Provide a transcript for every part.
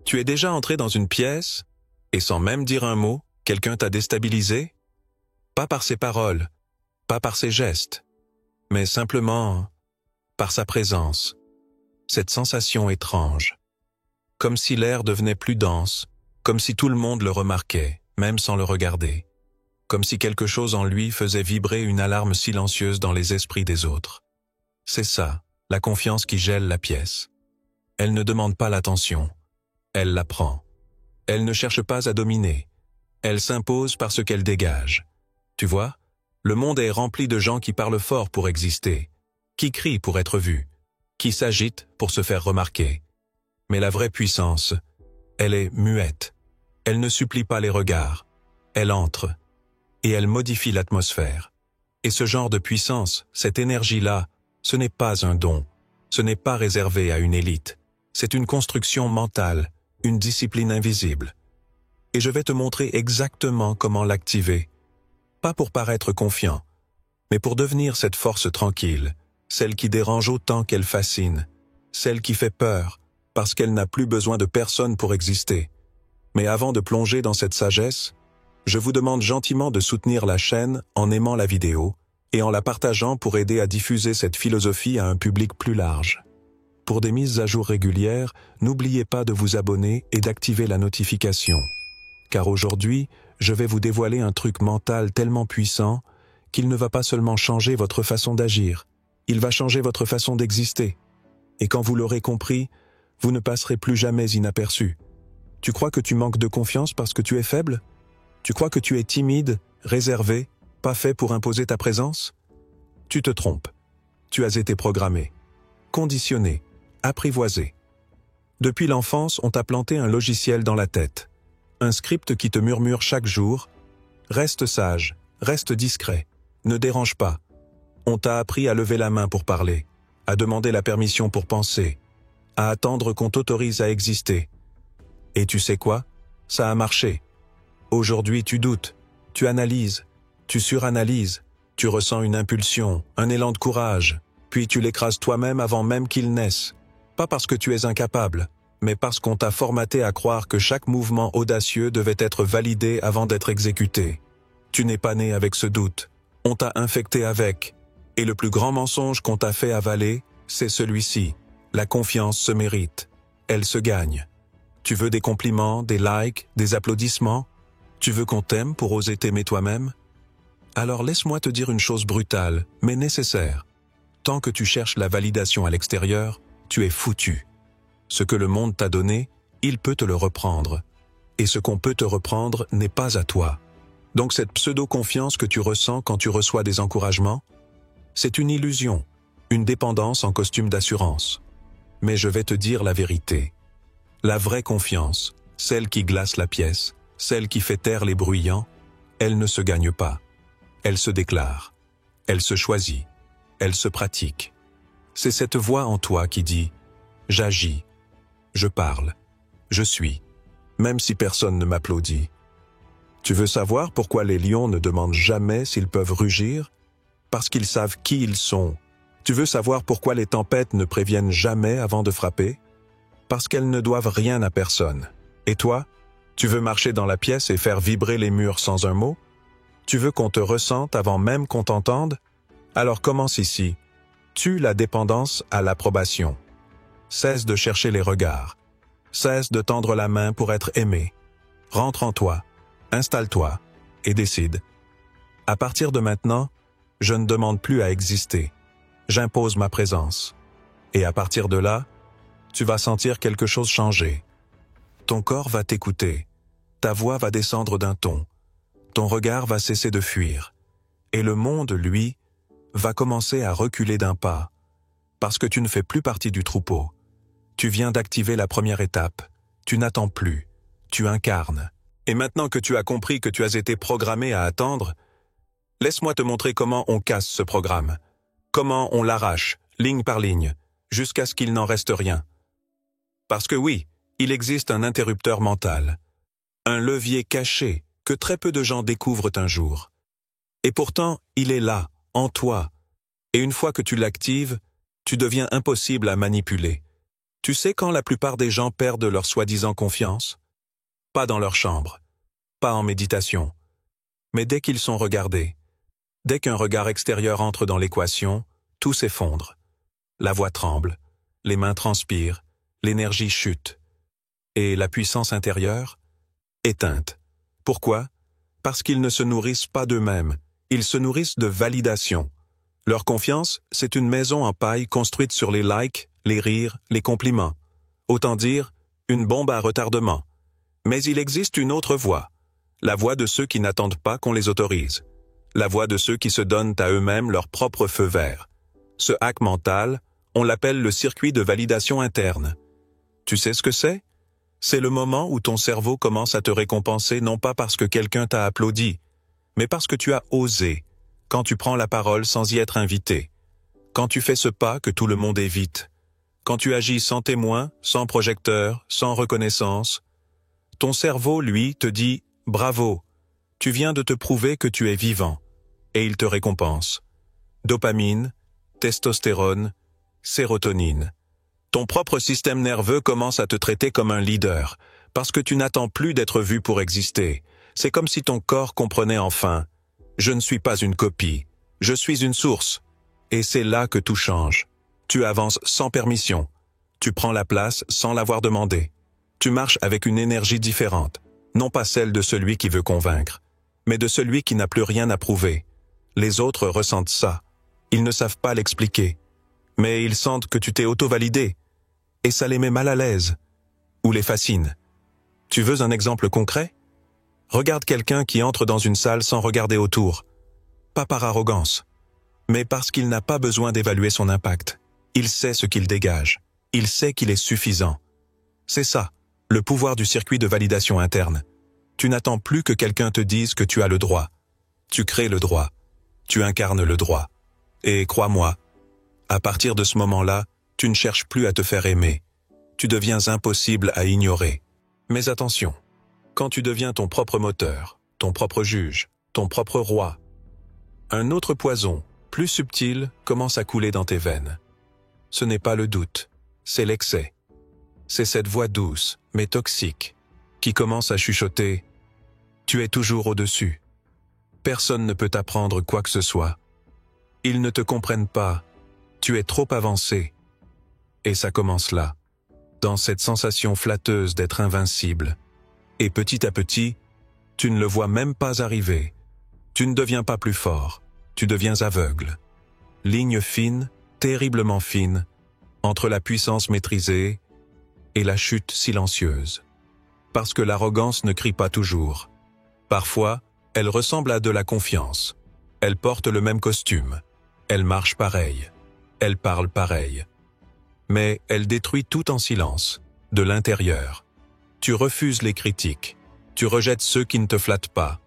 Tu es déjà entré dans une pièce, et sans même dire un mot, quelqu'un t'a déstabilisé? Pas par ses paroles, pas par ses gestes, mais simplement par sa présence. Cette sensation étrange. Comme si l'air devenait plus dense, comme si tout le monde le remarquait, même sans le regarder. Comme si quelque chose en lui faisait vibrer une alarme silencieuse dans les esprits des autres. C'est ça, la confiance qui gèle la pièce. Elle ne demande pas l'attention, elle la prend. Elle ne cherche pas à dominer, elle s'impose par ce qu'elle dégage. Tu vois, le monde est rempli de gens qui parlent fort pour exister, qui crient pour être vus, qui s'agitent pour se faire remarquer. Mais la vraie puissance, elle est muette. Elle ne supplie pas les regards, elle entre, et elle modifie l'atmosphère. Et ce genre de puissance, cette énergie-là, ce n'est pas un don, ce n'est pas réservé à une élite. C'est une construction mentale, une discipline invisible. Et je vais te montrer exactement comment l'activer. Pas pour paraître confiant, mais pour devenir cette force tranquille, celle qui dérange autant qu'elle fascine, celle qui fait peur, parce qu'elle n'a plus besoin de personne pour exister. Mais avant de plonger dans cette sagesse, je vous demande gentiment de soutenir la chaîne en aimant la vidéo et en la partageant pour aider à diffuser cette philosophie à un public plus large. Pour des mises à jour régulières, n'oubliez pas de vous abonner et d'activer la notification. Car aujourd'hui, je vais vous dévoiler un truc mental tellement puissant qu'il ne va pas seulement changer votre façon d'agir, il va changer votre façon d'exister. Et quand vous l'aurez compris, vous ne passerez plus jamais inaperçu. Tu crois que tu manques de confiance parce que tu es faible? Tu crois que tu es timide, réservé, pas fait pour imposer ta présence? Tu te trompes. Tu as été programmé, conditionné, apprivoisé. Depuis l'enfance, on t'a planté un logiciel dans la tête. Un script qui te murmure chaque jour « Reste sage, reste discret, ne dérange pas ». On t'a appris à lever la main pour parler, à demander la permission pour penser, à attendre qu'on t'autorise à exister. Et tu sais quoi? Ça a marché. Aujourd'hui, tu doutes, tu analyses, tu suranalyses, tu ressens une impulsion, un élan de courage, puis tu l'écrases toi-même avant même qu'il naisse. Pas parce que tu es incapable, mais parce qu'on t'a formaté à croire que chaque mouvement audacieux devait être validé avant d'être exécuté. Tu n'es pas né avec ce doute, on t'a infecté avec, et le plus grand mensonge qu'on t'a fait avaler, c'est celui-ci. La confiance se mérite, elle se gagne. Tu veux des compliments, des likes, des applaudissements? Tu veux qu'on t'aime pour oser t'aimer toi-même? Alors laisse-moi te dire une chose brutale, mais nécessaire. Tant que tu cherches la validation à l'extérieur, tu es foutu. Ce que le monde t'a donné, il peut te le reprendre. Et ce qu'on peut te reprendre n'est pas à toi. Donc cette pseudo-confiance que tu ressens quand tu reçois des encouragements, c'est une illusion, une dépendance en costume d'assurance. Mais je vais te dire la vérité. La vraie confiance, celle qui glace la pièce, celle qui fait taire les bruyants, elle ne se gagne pas. Elle se déclare, elle se choisit, elle se pratique. C'est cette voix en toi qui dit « J'agis, je parle, je suis, même si personne ne m'applaudit. » Tu veux savoir pourquoi les lions ne demandent jamais s'ils peuvent rugir? Parce qu'ils savent qui ils sont. Tu veux savoir pourquoi les tempêtes ne préviennent jamais avant de frapper? Parce qu'elles ne doivent rien à personne. Et toi, tu veux marcher dans la pièce et faire vibrer les murs sans un mot? Tu veux qu'on te ressente avant même qu'on t'entende? Alors commence ici. Tue la dépendance à l'approbation. Cesse de chercher les regards. Cesse de tendre la main pour être aimé. Rentre en toi, installe-toi et décide. À partir de maintenant, je ne demande plus à exister. J'impose ma présence. Et à partir de là, tu vas sentir quelque chose changer. Ton corps va t'écouter. Ta voix va descendre d'un ton. Ton regard va cesser de fuir. Et le monde, lui, va commencer à reculer d'un pas. Parce que tu ne fais plus partie du troupeau. Tu viens d'activer la première étape. Tu n'attends plus. Tu incarnes. Et maintenant que tu as compris que tu as été programmé à attendre, laisse-moi te montrer comment on casse ce programme. Comment on l'arrache, ligne par ligne, jusqu'à ce qu'il n'en reste rien. Parce que oui, il existe un interrupteur mental. Un levier caché que très peu de gens découvrent un jour. Et pourtant, il est là, en toi. Et une fois que tu l'actives, tu deviens impossible à manipuler. Tu sais quand la plupart des gens perdent leur soi-disant confiance? Pas dans leur chambre, pas en méditation, mais dès qu'ils sont regardés. Dès qu'un regard extérieur entre dans l'équation, tout s'effondre. La voix tremble, les mains transpirent, l'énergie chute. Et la puissance intérieure? Éteinte. Pourquoi? Parce qu'ils ne se nourrissent pas d'eux-mêmes, ils se nourrissent de validation. Leur confiance, c'est une maison en paille construite sur les likes, les rires, les compliments. Autant dire, une bombe à retardement. Mais il existe une autre voie, la voie de ceux qui n'attendent pas qu'on les autorise. La voie de ceux qui se donnent à eux-mêmes leur propre feu vert. Ce hack mental, on l'appelle le circuit de validation interne. Tu sais ce que c'est? C'est le moment où ton cerveau commence à te récompenser non pas parce que quelqu'un t'a applaudi, mais parce que tu as osé, quand tu prends la parole sans y être invité, quand tu fais ce pas que tout le monde évite, quand tu agis sans témoin, sans projecteur, sans reconnaissance. Ton cerveau, lui, te dit « Bravo, tu viens de te prouver que tu es vivant », et il te récompense. Dopamine, testostérone, sérotonine. Ton propre système nerveux commence à te traiter comme un leader, parce que tu n'attends plus d'être vu pour exister. C'est comme si ton corps comprenait enfin « Je ne suis pas une copie, je suis une source ». Et c'est là que tout change. Tu avances sans permission. Tu prends la place sans l'avoir demandé. Tu marches avec une énergie différente, non pas celle de celui qui veut convaincre, mais de celui qui n'a plus rien à prouver. Les autres ressentent ça. Ils ne savent pas l'expliquer. Mais ils sentent que tu t'es auto-validé. Et ça les met mal à l'aise. Ou les fascine. Tu veux un exemple concret? Regarde quelqu'un qui entre dans une salle sans regarder autour. Pas par arrogance, mais parce qu'il n'a pas besoin d'évaluer son impact. Il sait ce qu'il dégage. Il sait qu'il est suffisant. C'est ça, le pouvoir du circuit de validation interne. Tu n'attends plus que quelqu'un te dise que tu as le droit. Tu crées le droit. Tu incarnes le droit. Et crois-moi, à partir de ce moment-là, tu ne cherches plus à te faire aimer. Tu deviens impossible à ignorer. Mais attention, quand tu deviens ton propre moteur, ton propre juge, ton propre roi, un autre poison, plus subtil, commence à couler dans tes veines. Ce n'est pas le doute, c'est l'excès. C'est cette voix douce, mais toxique, qui commence à chuchoter « Tu es toujours au-dessus. Personne ne peut t'apprendre quoi que ce soit. Ils ne te comprennent pas. Tu es trop avancé. » Et ça commence là, dans cette sensation flatteuse d'être invincible. Et petit à petit, tu ne le vois même pas arriver. Tu ne deviens pas plus fort, tu deviens aveugle. Ligne fine, terriblement fine, entre la puissance maîtrisée et la chute silencieuse. Parce que l'arrogance ne crie pas toujours. Parfois, elle ressemble à de la confiance. Elle porte le même costume. Elle marche pareil. Elle parle pareil. Mais elle détruit tout en silence, de l'intérieur. Tu refuses les critiques. Tu rejettes ceux qui ne te flattent pas.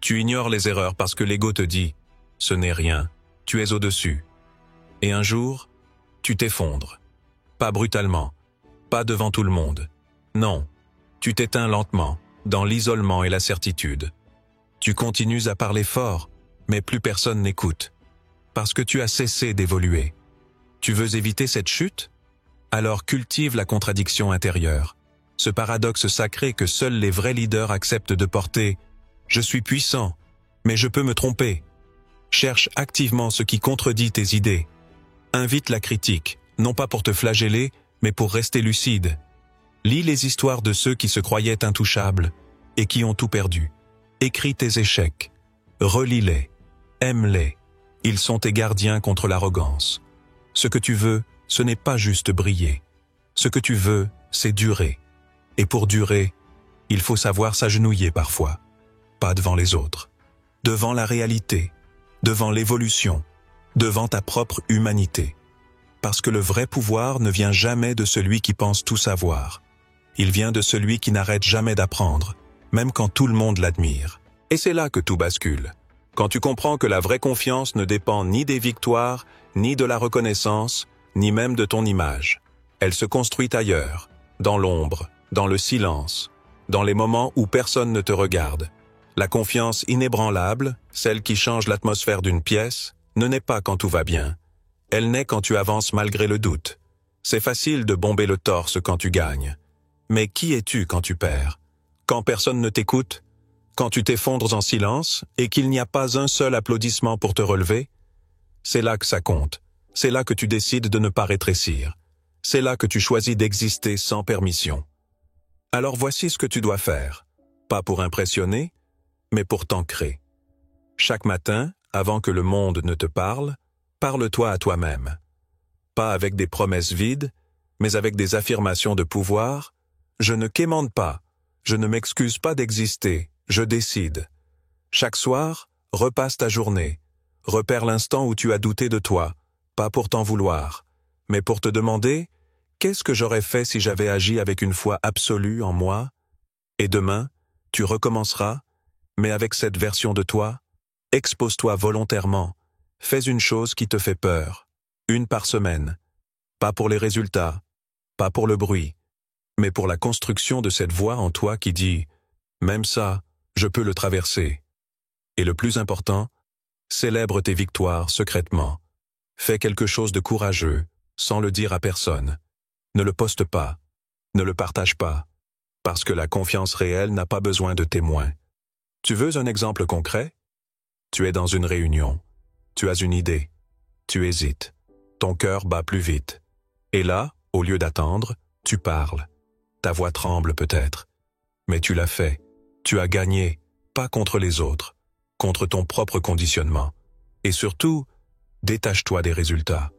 Tu ignores les erreurs parce que l'ego te dit « ce n'est rien, tu es au-dessus ». Et un jour, tu t'effondres. Pas brutalement, pas devant tout le monde. Non, tu t'éteins lentement, dans l'isolement et la certitude. Tu continues à parler fort, mais plus personne n'écoute. Parce que tu as cessé d'évoluer. Tu veux éviter cette chute? Alors cultive la contradiction intérieure. Ce paradoxe sacré que seuls les vrais leaders acceptent de porter. Je suis puissant, mais je peux me tromper. Cherche activement ce qui contredit tes idées. Invite la critique, non pas pour te flageller, mais pour rester lucide. Lis les histoires de ceux qui se croyaient intouchables et qui ont tout perdu. Écris tes échecs. Relis-les. Aime-les. Ils sont tes gardiens contre l'arrogance. Ce que tu veux, ce n'est pas juste briller. Ce que tu veux, c'est durer. Et pour durer, il faut savoir s'agenouiller parfois. Pas devant les autres. Devant la réalité. Devant l'évolution. Devant ta propre humanité. Parce que le vrai pouvoir ne vient jamais de celui qui pense tout savoir. Il vient de celui qui n'arrête jamais d'apprendre, même quand tout le monde l'admire. Et c'est là que tout bascule. Quand tu comprends que la vraie confiance ne dépend ni des victoires, ni de la reconnaissance, ni même de ton image. Elle se construit ailleurs, dans l'ombre, dans le silence, dans les moments où personne ne te regarde. La confiance inébranlable, celle qui change l'atmosphère d'une pièce, ne naît pas quand tout va bien. Elle naît quand tu avances malgré le doute. C'est facile de bomber le torse quand tu gagnes. Mais qui es-tu quand tu perds? Quand personne ne t'écoute? Quand tu t'effondres en silence et qu'il n'y a pas un seul applaudissement pour te relever? C'est là que ça compte. C'est là que tu décides de ne pas rétrécir. C'est là que tu choisis d'exister sans permission. Alors voici ce que tu dois faire. Pas pour impressionner, mais pour t'ancrer. Chaque matin, avant que le monde ne te parle, parle-toi à toi-même. Pas avec des promesses vides, mais avec des affirmations de pouvoir. Je ne quémande pas, je ne m'excuse pas d'exister, je décide. Chaque soir, repasse ta journée. Repère l'instant où tu as douté de toi, pas pour t'en vouloir, mais pour te demander « Qu'est-ce que j'aurais fait si j'avais agi avec une foi absolue en moi ?» Et demain, tu recommenceras, mais avec cette version de toi, expose-toi volontairement, fais une chose qui te fait peur, une par semaine, pas pour les résultats, pas pour le bruit, mais pour la construction de cette voix en toi qui dit « Même ça, je peux le traverser ». Et le plus important, célèbre tes victoires secrètement. Fais quelque chose de courageux, sans le dire à personne. Ne le poste pas, ne le partage pas, parce que la confiance réelle n'a pas besoin de témoins. Tu veux un exemple concret? Tu es dans une réunion, tu as une idée, tu hésites, ton cœur bat plus vite. Et là, au lieu d'attendre, tu parles. Ta voix tremble peut-être, mais tu l'as fait. Tu as gagné, pas contre les autres, contre ton propre conditionnement. Et surtout, détache-toi des résultats.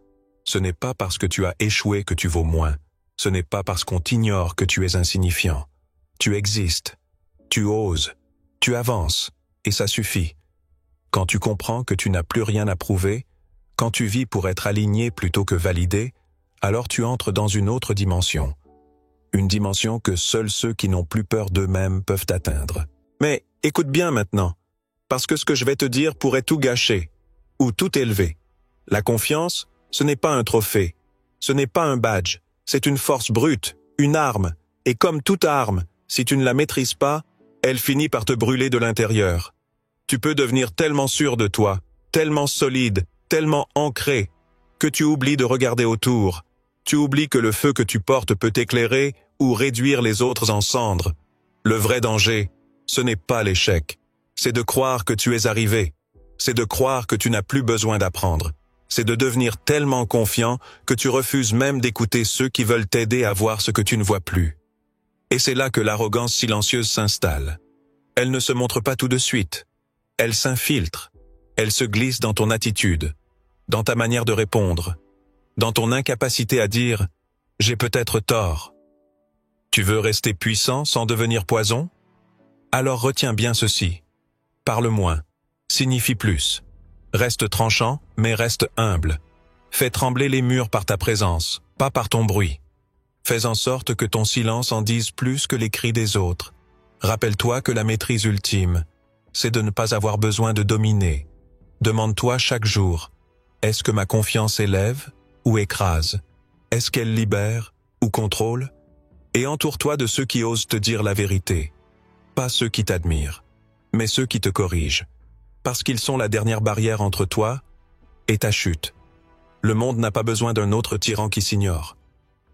Ce n'est pas parce que tu as échoué que tu vaux moins. Ce n'est pas parce qu'on t'ignore que tu es insignifiant. Tu existes, tu oses, tu avances, et ça suffit. Quand tu comprends que tu n'as plus rien à prouver, quand tu vis pour être aligné plutôt que validé, alors tu entres dans une autre dimension. Une dimension que seuls ceux qui n'ont plus peur d'eux-mêmes peuvent atteindre. Mais écoute bien maintenant, parce que ce que je vais te dire pourrait tout gâcher, ou tout élever. La confiance, ce n'est pas un trophée, ce n'est pas un badge, c'est une force brute, une arme, et comme toute arme, si tu ne la maîtrises pas, elle finit par te brûler de l'intérieur. Tu peux devenir tellement sûr de toi, tellement solide, tellement ancré, que tu oublies de regarder autour. Tu oublies que le feu que tu portes peut t'éclairer ou réduire les autres en cendres. Le vrai danger, ce n'est pas l'échec. C'est de croire que tu es arrivé. C'est de croire que tu n'as plus besoin d'apprendre. C'est de devenir tellement confiant que tu refuses même d'écouter ceux qui veulent t'aider à voir ce que tu ne vois plus. Et c'est là que l'arrogance silencieuse s'installe. Elle ne se montre pas tout de suite. Elle s'infiltre. Elle se glisse dans ton attitude, dans ta manière de répondre, dans ton incapacité à dire « j'ai peut-être tort ». Tu veux rester puissant sans devenir poison? Alors retiens bien ceci. Parle moins, signifie plus. Reste tranchant, mais reste humble. Fais trembler les murs par ta présence, pas par ton bruit. Fais en sorte que ton silence en dise plus que les cris des autres. Rappelle-toi que la maîtrise ultime, c'est de ne pas avoir besoin de dominer. Demande-toi chaque jour, est-ce que ma confiance élève ou écrase? Est-ce qu'elle libère ou contrôle? Et entoure-toi de ceux qui osent te dire la vérité. Pas ceux qui t'admirent, mais ceux qui te corrigent. Parce qu'ils sont la dernière barrière entre toi et ta chute. Le monde n'a pas besoin d'un autre tyran qui s'ignore.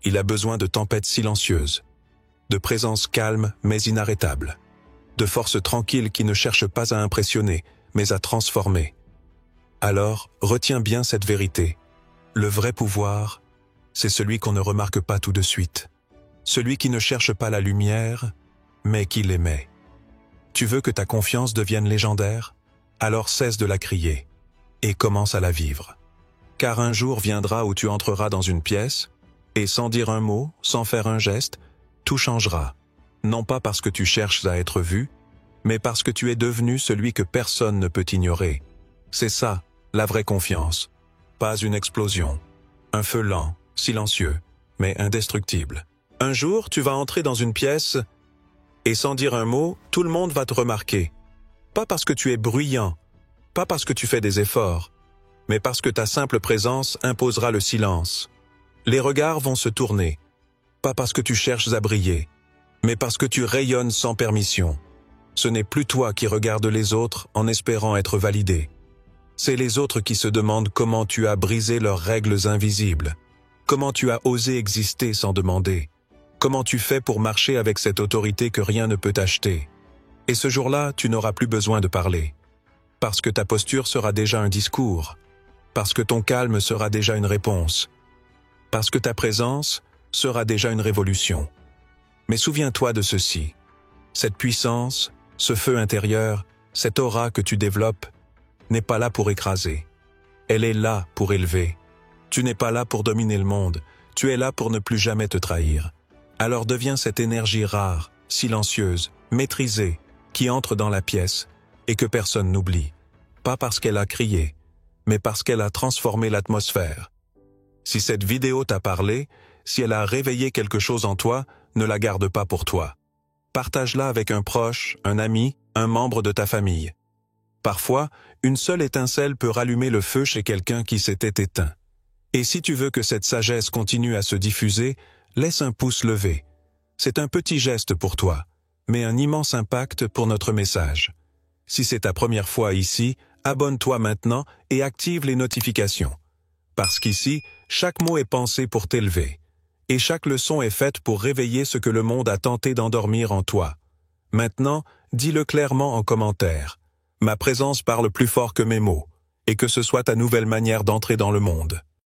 Il a besoin de tempêtes silencieuses, de présence calme mais inarrêtable, de forces tranquilles qui ne cherchent pas à impressionner, mais à transformer. Alors, retiens bien cette vérité. Le vrai pouvoir, c'est celui qu'on ne remarque pas tout de suite. Celui qui ne cherche pas la lumière, mais qui l'émet. Tu veux que ta confiance devienne légendaire? Alors cesse de la crier et commence à la vivre. Car un jour viendra où tu entreras dans une pièce et sans dire un mot, sans faire un geste, tout changera. Non pas parce que tu cherches à être vu, mais parce que tu es devenu celui que personne ne peut ignorer. C'est ça, la vraie confiance. Pas une explosion. Un feu lent, silencieux, mais indestructible. Un jour, tu vas entrer dans une pièce et sans dire un mot, tout le monde va te remarquer. Pas parce que tu es bruyant, pas parce que tu fais des efforts, mais parce que ta simple présence imposera le silence. Les regards vont se tourner, pas parce que tu cherches à briller, mais parce que tu rayonnes sans permission. Ce n'est plus toi qui regardes les autres en espérant être validé. C'est les autres qui se demandent comment tu as brisé leurs règles invisibles, Comment tu as osé exister sans demander? Comment tu fais pour marcher avec cette autorité que rien ne peut acheter? Et ce jour-là, tu n'auras plus besoin de parler. Parce que ta posture sera déjà un discours. Parce que ton calme sera déjà une réponse. Parce que ta présence sera déjà une révolution. Mais souviens-toi de ceci. Cette puissance, ce feu intérieur, cette aura que tu développes, n'est pas là pour écraser. Elle est là pour élever. Tu n'es pas là pour dominer le monde. Tu es là pour ne plus jamais te trahir. Alors deviens cette énergie rare, silencieuse, maîtrisée, qui entre dans la pièce et que personne n'oublie. Pas parce qu'elle a crié, mais parce qu'elle a transformé l'atmosphère. Si cette vidéo t'a parlé, si elle a réveillé quelque chose en toi, ne la garde pas pour toi. Partage-la avec un proche, un ami, un membre de ta famille. Parfois, une seule étincelle peut rallumer le feu chez quelqu'un qui s'était éteint. Et si tu veux que cette sagesse continue à se diffuser, laisse un pouce levé. C'est un petit geste pour toi, mais un immense impact pour notre message. Si c'est ta première fois ici, abonne-toi maintenant et active les notifications. Parce qu'ici, chaque mot est pensé pour t'élever. Et chaque leçon est faite pour réveiller ce que le monde a tenté d'endormir en toi. Maintenant, dis-le clairement en commentaire. Ma présence parle plus fort que mes mots, et que ce soit ta nouvelle manière d'entrer dans le monde.